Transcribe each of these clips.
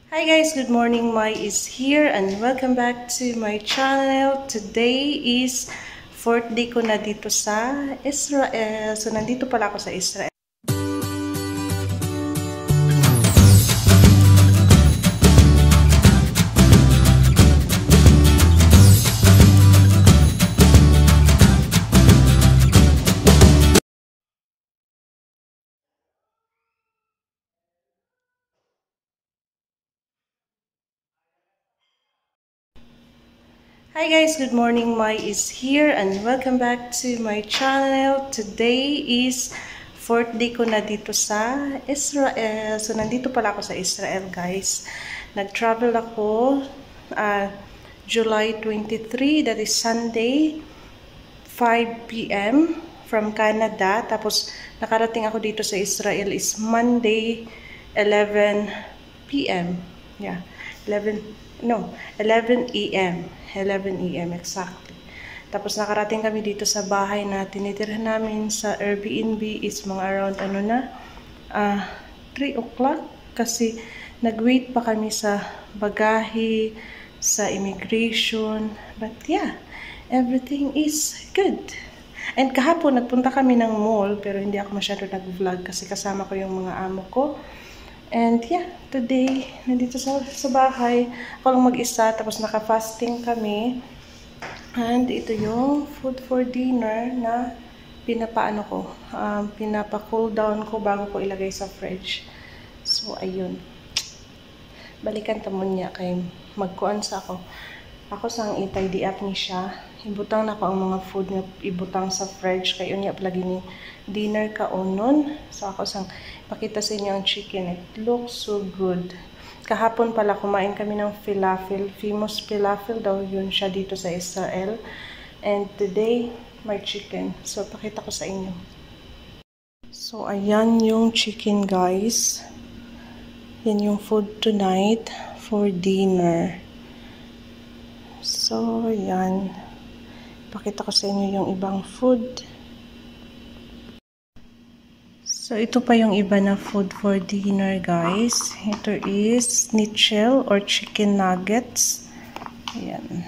Hi guys, good morning. Mai is here and welcome back to my channel. Today is 4th day ko na dito sa Israel. So nandito pala ako sa Israel. Hi guys, good morning. Mai is here and welcome back to my channel. Today is 4th day ko na dito sa Israel. So nandito pala ako sa Israel guys. Nag-travel ako July 23, that is Sunday, 5 p.m. from Canada. Tapos nakarating ako dito sa Israel is Monday, 11 p.m. Yeah, 11 a.m. 11 a.m. exactly. Tapos nakarating kami dito sa bahay na tinitirhan namin sa Airbnb is mga around 3 o'clock kasi nag-wait pa kami sa bagahe, sa immigration. But yeah, everything is good. And kahapon nagpunta kami ng mall pero hindi ako masyado nag-vlog kasi kasama ko yung mga amo ko. And yeah, today, nandito sa bahay, ako lang mag-isa, tapos naka-fasting kami. And ito yung food for dinner na pinapa-cool down ko bago ko ilagay sa fridge. So, ayun. Balikan tamon niya kay magkuan sa ako. Ako sang itay up ni siya. Ibutang na ko ang mga food nga ibutang sa fridge kay unya lagi ni dinner ka onon. So ako sang pakita sa inyo ang chicken. It looks so good. Kahapon pala kumain kami ng falafel. Famous falafel daw yun siya dito sa Israel. And today, my chicken. So pakita ko sa inyo. So ayan yung chicken guys. Yan yung food tonight for dinner. So, yan. Pakita ko sa inyo yung ibang food. So, ito pa yung iba na food for dinner, guys. Ito is schnitzel or chicken nuggets. Ayan.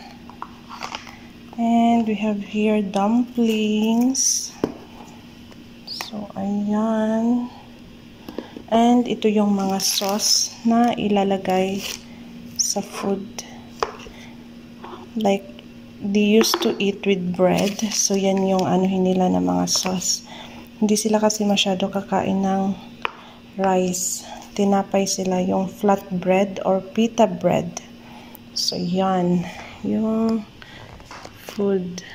And we have here dumplings. So, ayan. And ito yung mga sauce na ilalagay sa food. Like, they used to eat with bread. So, yan yung nila na mga sauce. Hindi sila kasi masyado kakain ng rice. Tinapay sila yung flat bread or pita bread. So, yan. Yung food.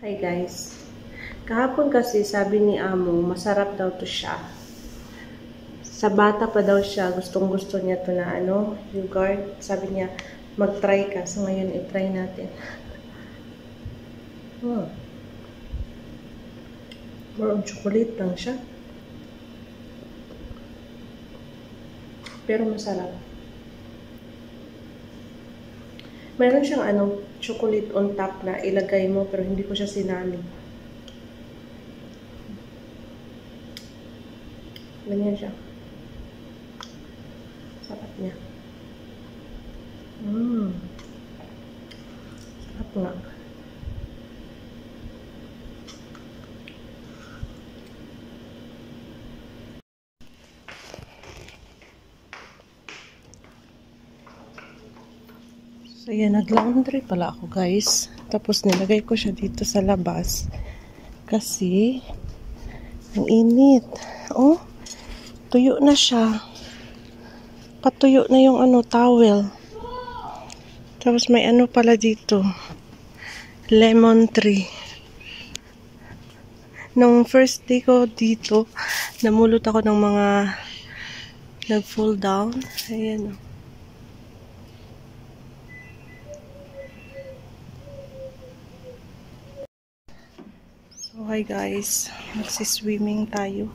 Hi guys. Kahapon kasi sabi ni Amo, masarap daw to siya. Sa bata pa daw siya, gustong-gusto niya to na yogurt. Sabi niya, mag-try ka. So ngayon, i-try natin. More on chocolate lang siya. Pero masarap. Meron siyang chocolate on top na ilagay mo pero hindi ko siya sinali. Ganyan siya. Sarap niya. Sarap nga. So, yan, nag-laundry pala ako, guys. Tapos, nilagay ko siya dito sa labas. Kasi, ang init. Oh, tuyo na siya. Patuyo na yung towel. Tapos, may pala dito. Lemon tree. Nung first day ko dito, namulot ako ng mga nag-fall down. Ayan, So, hi guys. Magsiswimming tayo.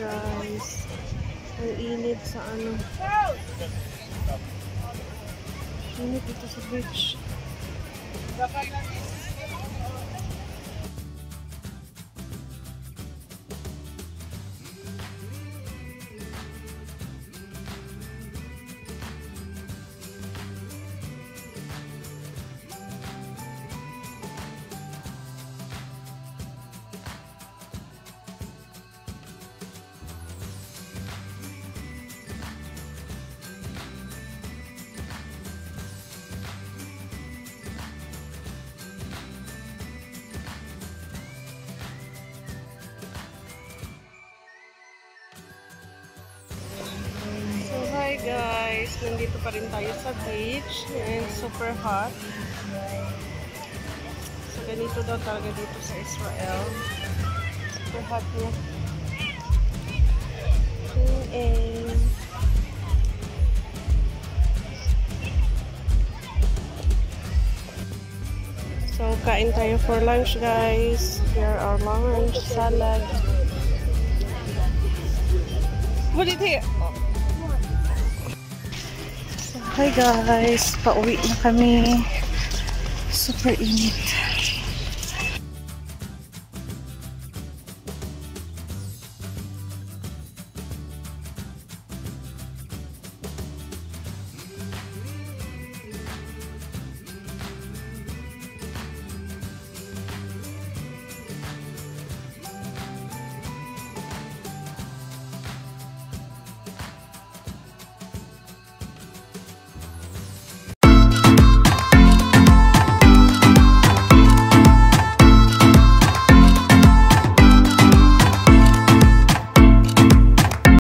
guys. Ang init sa ano. Init dito sa beach. So hi guys, nandito pa rin tayo sa beach and super hot. So ganito daw talaga dito sa Israel. Super hot niya. And so kain tayo for lunch guys. Here our lunch, salad. What did he? Hi guys, pauwi na kami. Super init.